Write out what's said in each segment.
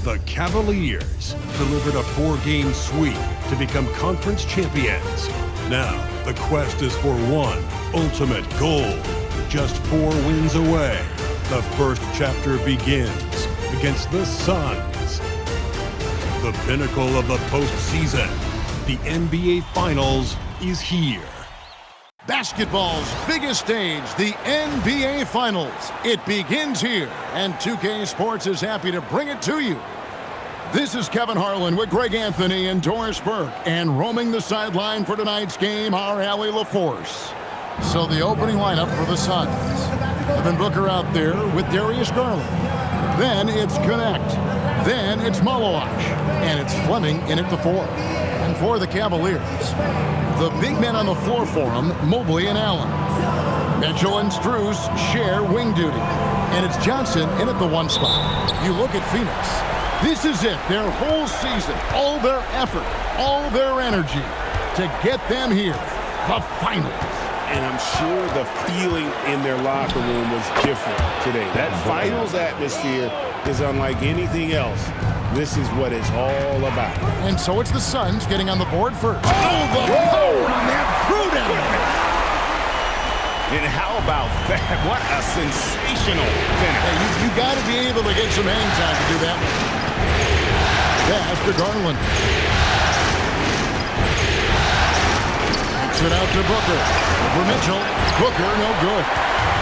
The Cavaliers delivered a 4-game sweep to become conference champions. Now, the quest is for one ultimate goal. Just 4 wins away, the first chapter begins against the Suns. The pinnacle of the postseason, the NBA Finals, is here. Basketball's biggest stage, the NBA Finals. It begins here, and 2K Sports is happy to bring it to you. This is Kevin Harlan with Greg Anthony and Doris Burke, and roaming the sideline for tonight's game, our Allie LaForce. So the opening lineup for the Suns. Devin Booker out there with Darius Garland. Then it's Connect. Then it's Malowash. And it's Fleming in at the 4. And for the Cavaliers, the big men on the floor for them, Mobley and Allen. Mitchell and Strus share wing duty. And it's Johnson in at the 1 spot. You look at Phoenix. This is it, their whole season, all their effort, all their energy to get them here, the finals. And I'm sure the feeling in their locker room was different today. That finals atmosphere is unlike anything else. This is what it's all about. And so it's the Suns getting on the board first. Oh, the power on that throwdown. And how about that? What a sensational finish. Hey, you got to be able to get some hang time to do that one. Pass to Garland. Backs it out to Booker. For Mitchell. Booker, no good.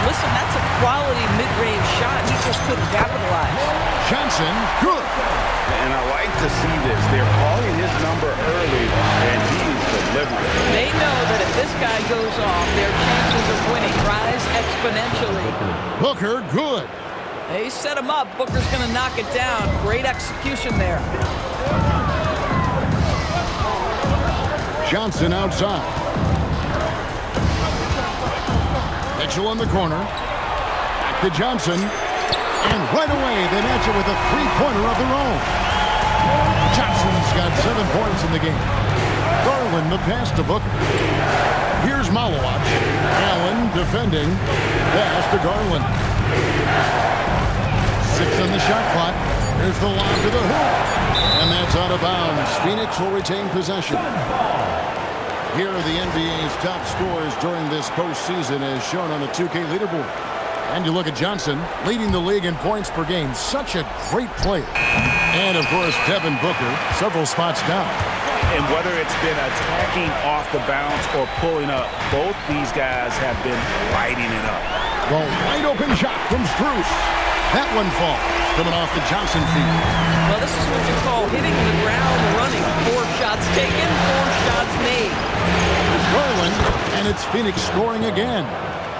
Listen, that's a quality mid-range shot. He just couldn't capitalize. Johnson, good. And I like to see this. They're calling his number early, and he's delivering. They know that if this guy goes off, their chances of winning rise exponentially. Booker, good. They set him up. Booker's going to knock it down. Great execution there. Johnson outside. Mitchell in the corner. Back to Johnson. And right away, they match it with a 3-pointer of their own. Johnson's got 7 points in the game. Garland the pass to Booker. Here's Malowash. Allen defending. Pass to Garland. 6 on the shot clock. Here's the lob to the hoop. And that's out of bounds. Phoenix will retain possession. Here are the NBA's top scorers during this postseason as shown on the 2K leaderboard. And you look at Johnson, leading the league in points per game. Such a great player. And, of course, Devin Booker, several spots down. And whether it's been attacking off the bounce or pulling up, both these guys have been lighting it up. The wide open shot from Strus. That one falls, coming off the Johnson feed. Well, this is what you call hitting the ground running. 4 shots taken, 4 shots made. There's Garland, and it's Phoenix scoring again.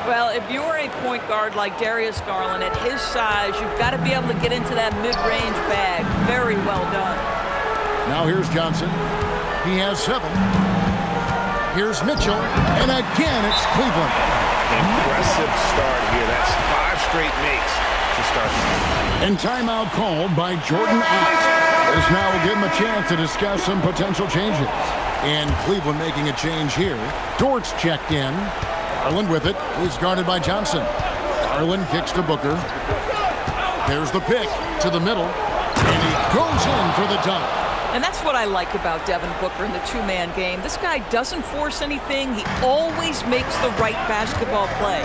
Well, if you're a point guard like Darius Garland, at his size, you've got to be able to get into that mid-range bag. Very well done. Now here's Johnson. He has 7. Here's Mitchell, and again it's Cleveland. Impressive start here. That's 5 straight makes to start. And timeout called by Jordan Ott. This now will give him a chance to discuss some potential changes. And Cleveland making a change here. Dort's checked in. Garland with it. He's guarded by Johnson. Garland kicks to Booker. There's the pick to the middle. And he goes in for the dunk. And that's what I like about Devin Booker in the 2-man game. This guy doesn't force anything. He always makes the right basketball play.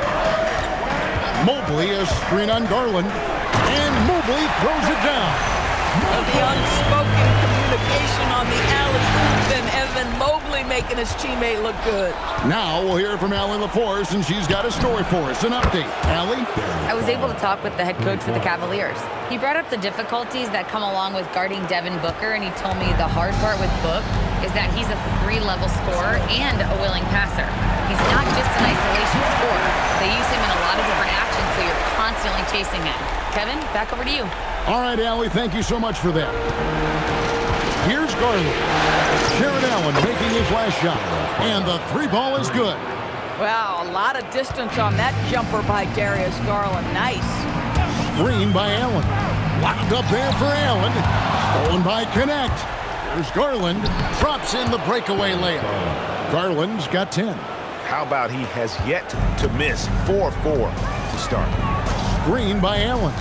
Mobley a screen on Garland. And Mobley throws it down. The unspoken communication on the alley-oop, and Evan Mobley making his teammate look good. Now we'll hear from Allie LaForce, and she's got a story for us. An update. Allie? I was able to talk with the head coach for the Cavaliers. He brought up the difficulties that come along with guarding Devin Booker, and he told me the hard part with Book is that he's a 3-level scorer and a willing passer. He's not just an isolation scorer. They use him in a lot of different actions, so you're constantly chasing him. Kevin, back over to you. All right, Allie, thank you so much for that. Here's Garland. Jared Allen making his last shot. And the 3-ball is good. Wow, a lot of distance on that jumper by Darius Garland. Nice. Screen by Allen. Locked up there for Allen. Stolen by Connect. Here's Garland. Drops in the breakaway layup. Garland's got 10. How about he has yet to miss 4-4 to start? Screen by Allen.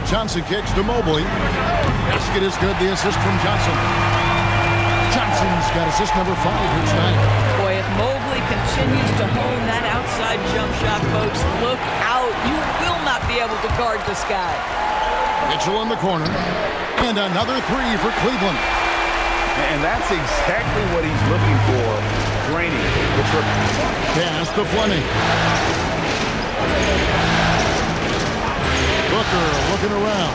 Johnson kicks to Mobley. Basket is good. The assist from Johnson. Johnson's got assist number 5 here tonight. Boy, if Mobley continues to hone that outside jump shot, folks, look out. You will not be able to guard this guy. Mitchell in the corner. And another 3 for Cleveland. And that's exactly what he's looking for. Draining the triple. Pass to Fleming. Booker looking around.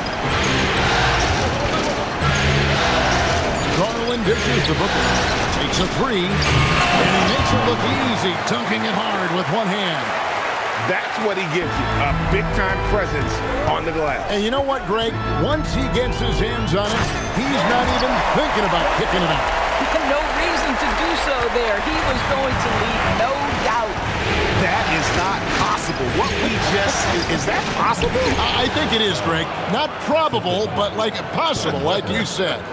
Garland dishes to Booker. Takes a 3. And he makes it look easy, dunking it hard with one hand. That's what he gives you, a big-time presence on the glass. And you know what, Greg? Once he gets his hands on it, he's not even thinking about kicking it out. No reason to do so there. He was going to lead, no doubt. That is not possible. What we just... Is that possible? I think it is, Greg. Not probable, but like possible, like you said.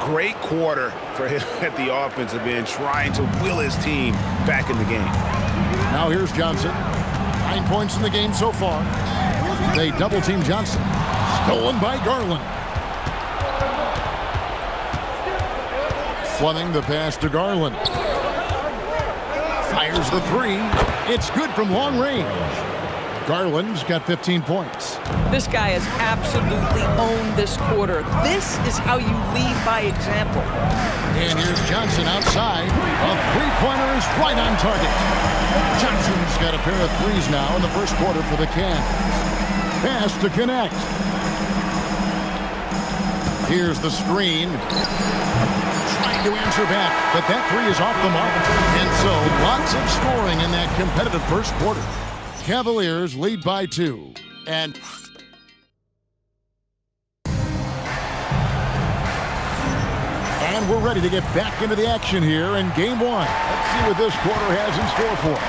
Great quarter for him at the offensive end, trying to will his team back in the game. Now here's Johnson. 9 points in the game so far. They double-team Johnson. Stolen by Garland. Fleming the pass to Garland. Fires the 3. It's good from long range. Garland's got 15 points. This guy has absolutely owned this quarter. This is how you lead by example. And here's Johnson outside. A three-pointer is right on target. Johnson's got a pair of 3s now in the first quarter for the Cavs. Pass to connect. Here's the screen. Trying to answer back, but that 3 is off the mark. And so lots of scoring in that competitive first quarter. Cavaliers lead by 2. And we're ready to get back into the action here in game 1. Let's see what this quarter has in store for us.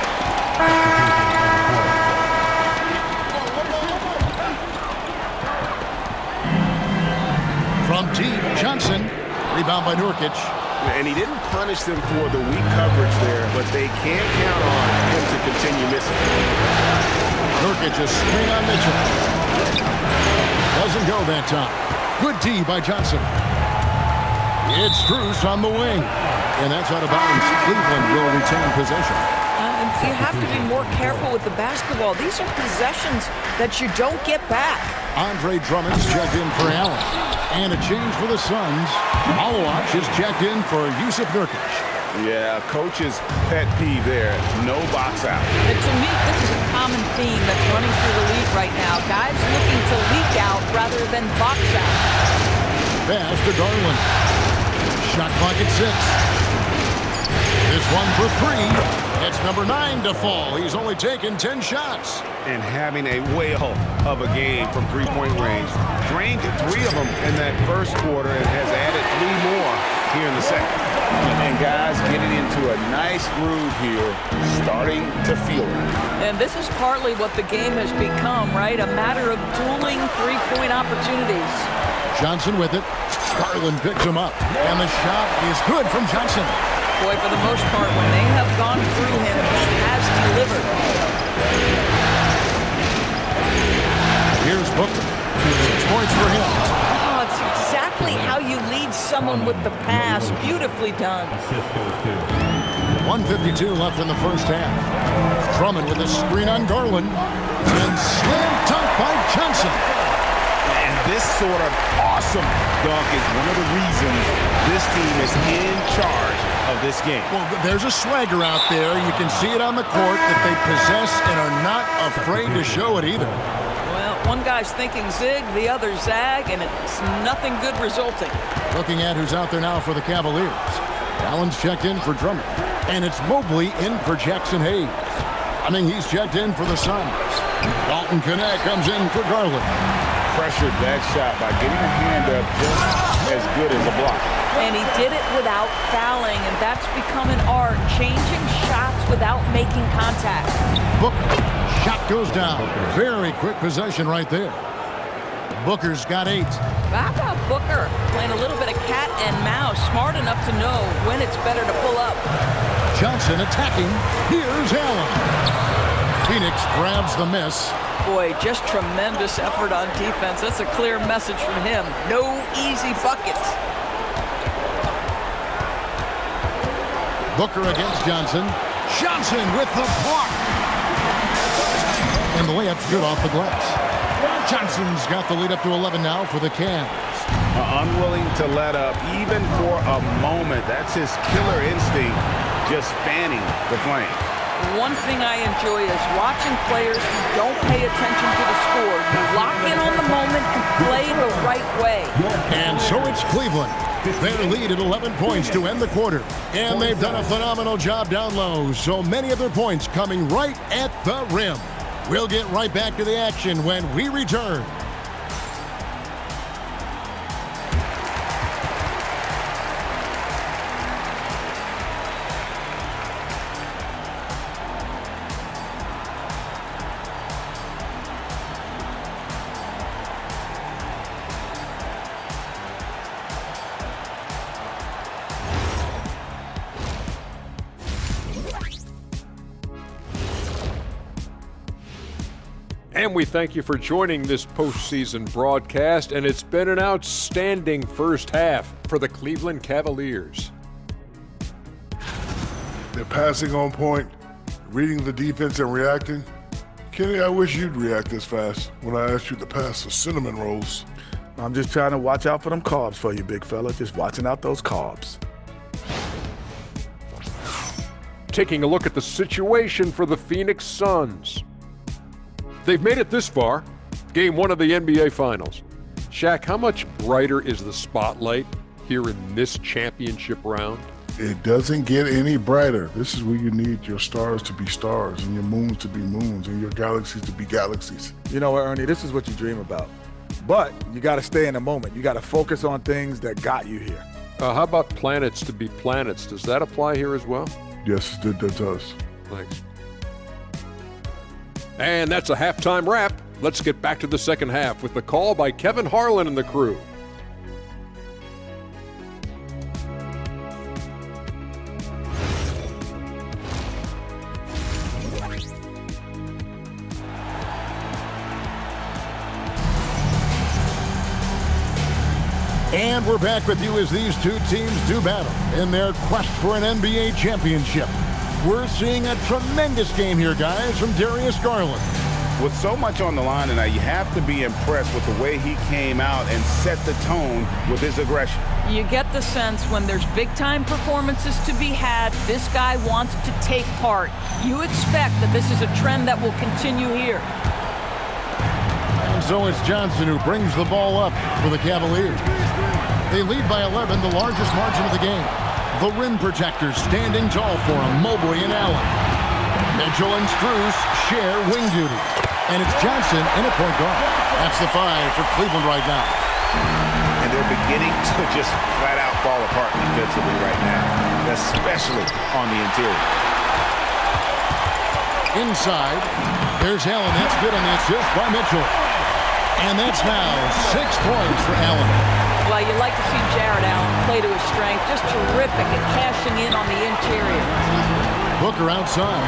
From deep, Johnson. Rebound by Nurkic. And he didn't punish them for the weak coverage there, but they can't count on him to continue missing. Nurkic a screen on Mitchell. Doesn't go that time. Good D by Johnson. It's Strus on the wing. And that's out of bounds. Cleveland will retain possession. You have to be more careful with the basketball. These are possessions that you don't get back. Andre Drummond's checked in for Allen. And a change for the Suns. Malawach is checked in for Yusuf Nurkic. Yeah, coach's pet peeve there. No box out. And to me, this is a common theme that's running through the league right now. Guys looking to leak out rather than box out. Pass to Garland. Shot clock at 6. This one for 3. It's number 9 to fall. He's only taken 10 shots. And having a whale of a game from three-point range. Drained 3 of them in that first quarter and has added 3 more here in the second. And guys getting into a nice groove here, starting to feel it. And this is partly what the game has become, right? A matter of dueling three-point opportunities. Johnson with it. Garland picks him up. And the shot is good from Johnson. Boy, for the most part, when they have gone through him, he has delivered. Here's Booker. 6 points for him. Oh, it's exactly how you lead someone with the pass. Beautifully done. 1:52 left in the first half. Drummond with a screen on Garland. And slam dunk by Johnson. And this sort of awesome dunk is one of the reasons this team is in charge of this game. Well, there's a swagger out there. You can see it on the court that they possess and are not afraid to show it either. Well, one guy's thinking zig, the other zag, and it's nothing good resulting. Looking at who's out there now for the Cavaliers. Allen's checked in for Drummond. And it's Mobley in for Jackson Hayes. I mean, he's checked in for the Suns. Dalton Connect comes in for Garland. Pressured that shot by getting a hand up just as good as a block. And he did it without fouling, and that's become an art, changing shots without making contact. Booker, shot goes down. Very quick possession right there. Booker's got 8. How about Booker playing a little bit of cat and mouse, smart enough to know when it's better to pull up. Johnson attacking. Here's Allen. Phoenix grabs the miss. Boy, just tremendous effort on defense. That's a clear message from him. No easy buckets. Booker against Johnson. Johnson with the block. And the layup's good off the glass. Johnson's got the lead up to 11 now for the Cavs. Unwilling to let up even for a moment. That's his killer instinct, just fanning the flame. One thing I enjoy is watching players who don't pay attention to the score. You lock in on the moment and play the right way. And so it's Cleveland. Their lead at 11 points to end the quarter. And they've done a phenomenal job down low. So many of their points coming right at the rim. We'll get right back to the action when we return. And we thank you for joining this postseason broadcast, and it's been an outstanding first half for the Cleveland Cavaliers. They're passing on point, reading the defense and reacting. Kenny, I wish you'd react this fast when I asked you to pass the cinnamon rolls. I'm just trying to watch out for them carbs for you, big fella. Just watching out those carbs. Taking a look at the situation for the Phoenix Suns. They've made it this far, game one of the NBA Finals. Shaq, how much brighter is the spotlight here in this championship round? It doesn't get any brighter. This is where you need your stars to be stars and your moons to be moons and your galaxies to be galaxies. You know what, Ernie, this is what you dream about. But you got to stay in the moment. You got to focus on things that got you here. How about planets to be planets? Does that apply here as well? Yes, that does. Thanks. And that's a halftime wrap. Let's get back to the second half with the call by Kevin Harlan and the crew. And we're back with you as these two teams do battle in their quest for an NBA championship. We're seeing a tremendous game here, guys, from Darius Garland. With so much on the line tonight, you have to be impressed with the way he came out and set the tone with his aggression. You get the sense when there's big-time performances to be had, this guy wants to take part. You expect that this is a trend that will continue here. And so it's Johnson who brings the ball up for the Cavaliers. They lead by 11, the largest margin of the game. The rim protectors standing tall for him, Mobley and Allen. Mitchell and Strus share wing duty. And it's Johnson in a point guard. That's the 5 for Cleveland right now. And they're beginning to just flat out fall apart defensively right now, especially on the interior. Inside, there's Allen. That's good on the assist by Mitchell. And that's now 6 points for Allen. Well, you like to see Jared Allen play to his strength. Just terrific at cashing in on the interior. Booker outside.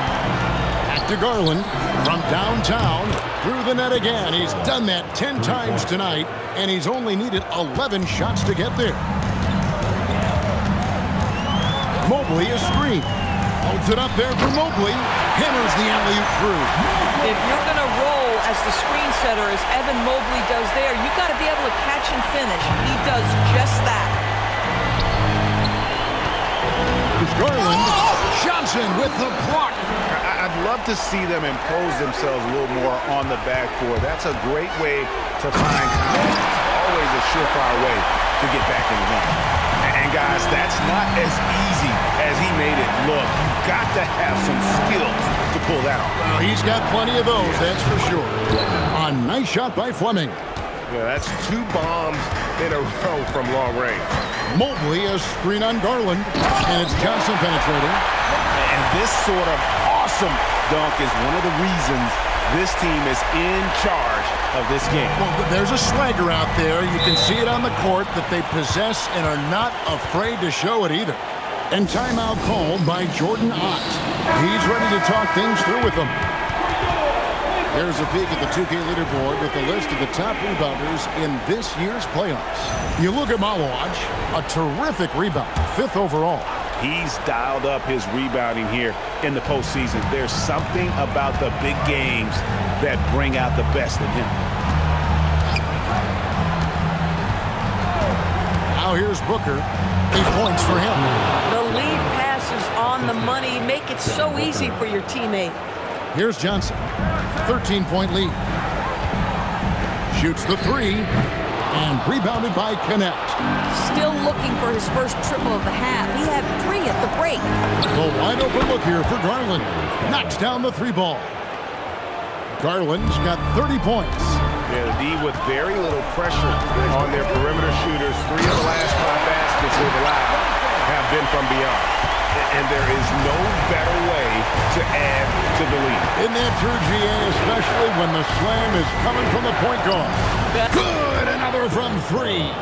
Back to Garland from downtown. Through the net again. He's done that 10 times tonight, and he's only needed 11 shots to get there. Mobley a screen. Holds it up there for Mobley. Hammers the alley-oop through. If you're going to roll as the screen setter, as Evan Mobley does there, you got to be able to catch and finish. He does just that. It's Garland. Johnson with the block. I'd love to see them impose themselves a little more on the backboard. That's a great way to find confidence. Always a surefire way to get back in the game. And guys, that's not as easy as he made it look. You've got to have some skills to pull that off. Well, he's got plenty of those, that's for sure. A nice shot by Fleming. Yeah, that's 2 bombs in a row from long range. Mobley a screen on Garland, and it's Johnson penetrating. And this sort of awesome dunk is one of the reasons this team is in charge of this game. Well, there's a swagger out there. You can see it on the court that they possess and are not afraid to show it either. And timeout called by Jordan Ott. He's ready to talk things through with them. Here's a peek at the 2K leaderboard with the list of the top rebounders in this year's playoffs. You look at Malawaj, a terrific rebounder, 5th overall. He's dialed up his rebounding here in the postseason. There's something about the big games that bring out the best in him. Now here's Booker. 8 points for him. The lead passes on the money make it so easy for your teammate. Here's Johnson. 13-point lead. Shoots the 3. And rebounded by Connect. Still looking for his first triple of the half. He had 3 at the break. The wide open look here for Garland. Knocks down the 3 ball. Garland's got 30 points. Yeah, the D with very little pressure on their perimeter shooters. 3 of the last 5 baskets they've allowed have been from beyond. And there is no better way to add to the lead. Isn't that true, GA? Especially when the slam is coming from the point guard. Good! Another from 3.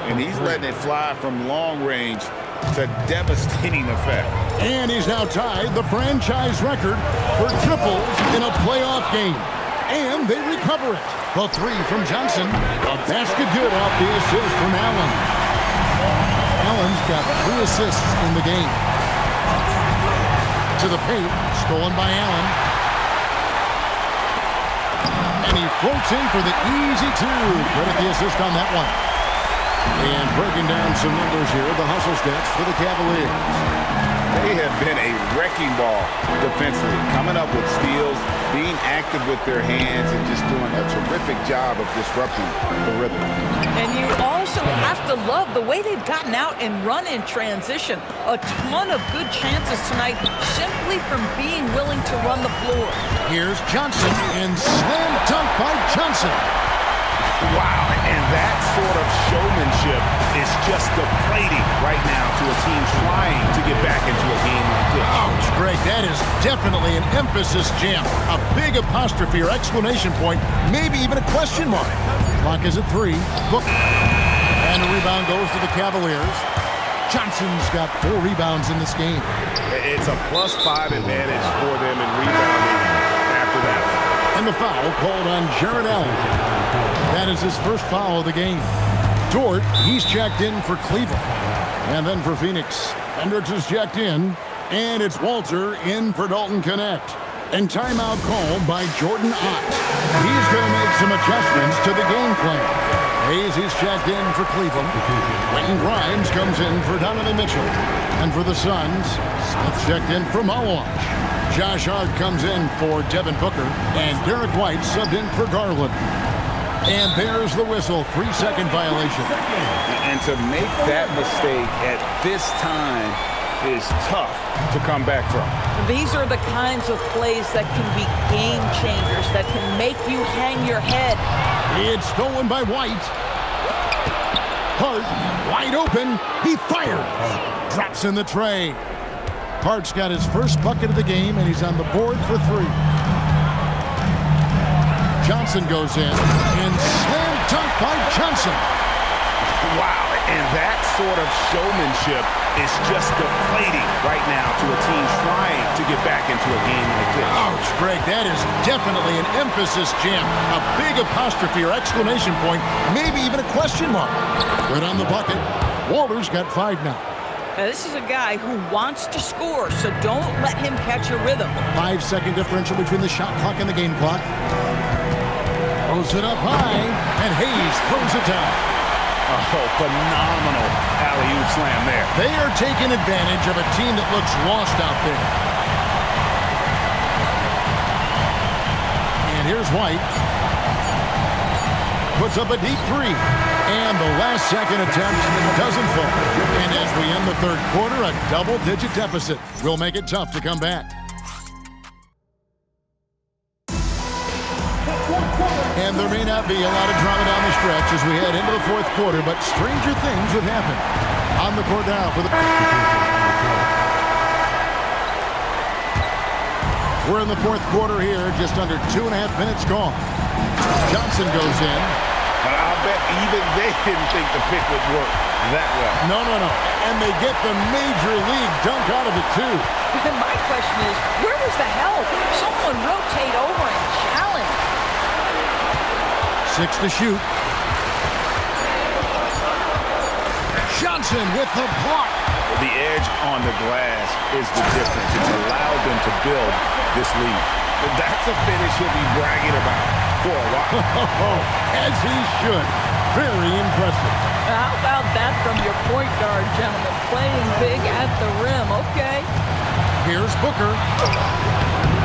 And he's letting it fly from long range to devastating effect. And he's now tied the franchise record for triples in a playoff game. And they recover it. The 3 from Johnson. A basket good off the assist from Allen. Allen's got 3 assists in the game. To the paint, stolen by Allen. And he floats in for the easy 2. Credit the assist on that one. And breaking down some numbers here, the hustle stats for the Cavaliers. They have been a wrecking ball defensively, coming up with steals, being active with their hands, and just doing a terrific job of disrupting the rhythm. And you also have to love the way they've gotten out and run in transition. A ton of good chances tonight simply from being willing to run the floor. Here's Johnson, and slam dunk by Johnson. Wow, and that sort of showmanship is just deflating right now to a team trying to get back into a game like this. Ouch, Greg, that is definitely an emphasis jam. A big apostrophe or exclamation point, maybe even a question mark. Clock is at 3. Book. And the rebound goes to the Cavaliers. Johnson's got 4 rebounds in this game. It's a +5 advantage for them in rebounding after that. And the foul called on Jared Allen. That is his first foul of the game. Dort, he's checked in for Cleveland. And then for Phoenix, Hendricks is checked in. And it's Walter in for Dalton Connect. And timeout called by Jordan Ott. He's going to make some adjustments to the game plan. Hayes, he's checked in for Cleveland. Quentin Grimes comes in for Donovan Mitchell. And for the Suns, Smith checked in for Malawaj. Josh Hart comes in for Devin Booker. And Derek White subbed in for Garland. And there's the whistle, 3-second violation. And to make that mistake at this time is tough to come back from. These are the kinds of plays that can be game changers, that can make you hang your head. It's stolen by White. Hart, wide open, he fires. Drops in the tray. Hart's got his first bucket of the game, and he's on the board for 3. Johnson goes in, and slam dunk by Johnson. Wow, and that sort of showmanship is just deflating right now to a team trying to get back into a game like this. Ouch, Greg, that is definitely an emphasis jam. A big apostrophe or exclamation point, maybe even a question mark. Right on the bucket. Walter's got 5 now. Now, this is a guy who wants to score, so don't let him catch a rhythm. 5-second differential between the shot clock and the game clock. Throws it up high, and Hayes throws it down. Oh, phenomenal alley-oop slam there. They are taking advantage of a team that looks lost out there. And here's White. Puts up a deep 3. And the last second attempt doesn't fall. And as we end the 3rd quarter, a double-digit deficit will make it tough to come back. And there may not be a lot of drama down the stretch as we head into the 4th quarter, but stranger things have happened. On the court now for the... We're in the 4th quarter here, just under 2.5 minutes gone. Johnson goes in. I'll bet even they didn't think the pick would work that well. No. And they get the major league dunk out of it, too. My question is, where was the help? Someone rotate over and challenge. 6 to shoot. Johnson with the block. The edge on the glass is the difference. It's allowed them to build this lead. That's a finish he'll be bragging about for a while. As he should. Very impressive. How about that from your point guard, gentlemen? Playing big at the rim. Okay. Here's Booker.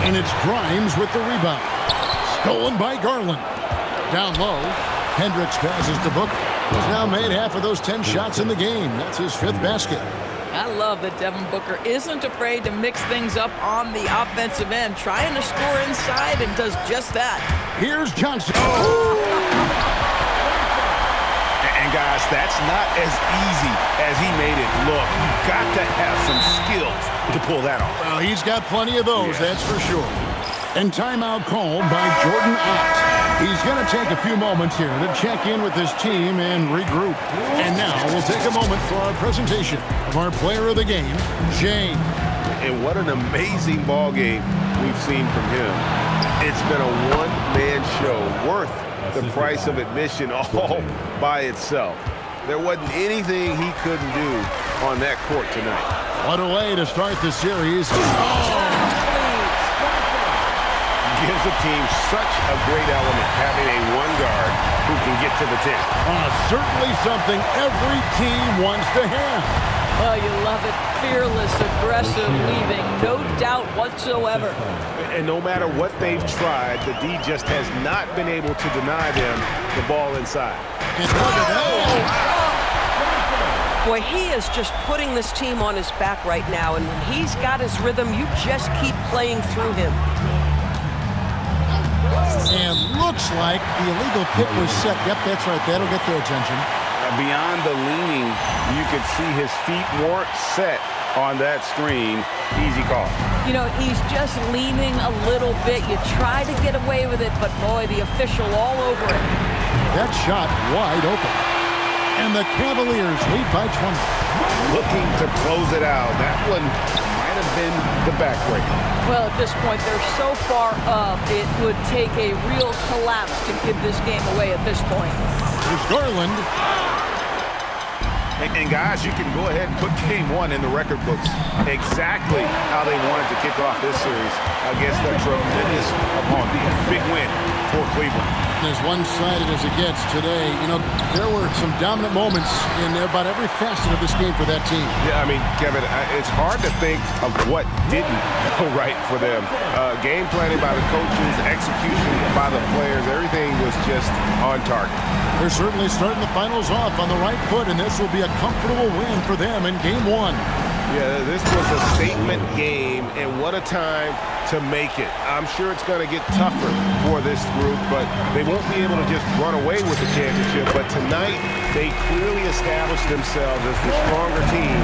And it's Grimes with the rebound. Stolen by Garland. Down low. Hendricks passes to Booker. He's now made half of those 10 shots in the game. That's his 5th basket. I love that Devin Booker isn't afraid to mix things up on the offensive end, trying to score inside, and does just that. Here's Johnson. And guys, that's not as easy as he made it look. You've got to have some skills to pull that off. Well, he's got plenty of those, that's for sure. And timeout called by Jordan Ott. He's going to take a few moments here to check in with his team and regroup. And now we'll take a moment for our presentation of our player of the game, James. And what an amazing ball game we've seen from him. It's been a one-man show worth the price of admission all by itself. There wasn't anything he couldn't do on that court tonight. What a way to start the series. Gives the team such a great element having a one guard who can get to the 10. Certainly something every team wants to have. Oh, you love it. Fearless, aggressive leaving. No doubt whatsoever. And no matter what they've tried, the D just has not been able to deny them the ball inside. And look at that. Boy, he is just putting this team on his back right now. And when he's got his rhythm, you just keep playing through him. And looks like the illegal kick was set. Yep, that's right. That'll get their attention. Beyond the leaning, you could see his feet weren't set on that screen. Easy call. You know, he's just leaning a little bit. You try to get away with it, but boy, the official all over it. That shot wide open. And the Cavaliers lead by 20. Looking to close it out. That one might have been the backbreaker. Well, at this point, they're so far up, it would take a real collapse to give this game away at this point. Here's Garland. And guys, you can go ahead and put game 1 in the record books. Exactly how they wanted to kick off this series against a tremendous opponent. Big win for Cleveland. As one-sided as it gets today, you know, there were some dominant moments in about every facet of this game for that team. Yeah, I mean, Kevin, it's hard to think of what didn't go right for them. Game planning by the coaches, execution by the players, everything was just on target. They're certainly starting the finals off on the right foot, and this will be a comfortable win for them in Game 1. Yeah, this was a statement game, and what a time to make it. I'm sure it's going to get tougher for this group, but they won't be able to just run away with the championship. But tonight, they clearly established themselves as the stronger team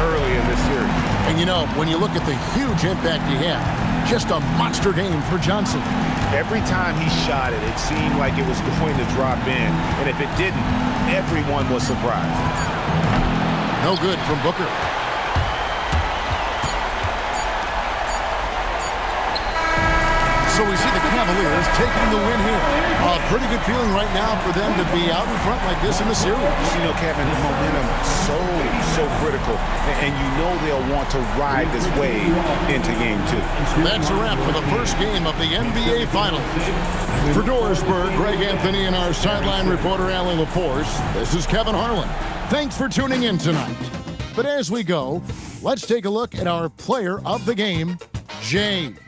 early in this series. And you know, when you look at the huge impact he had, just a monster game for Johnson. Every time he shot it, it seemed like it was going to drop in. And if it didn't, everyone was surprised. No good from Booker. So we see the Cavaliers taking the win here. A pretty good feeling right now for them to be out in front like this in the series. You know, Kevin, momentum so critical. And you know they'll want to ride this wave into Game 2. That's a wrap for the first game of the NBA Finals. For Dorisburg, Greg Anthony and our sideline reporter, Allie LaForce, this is Kevin Harlan. Thanks for tuning in tonight. But as we go, let's take a look at our player of the game, James.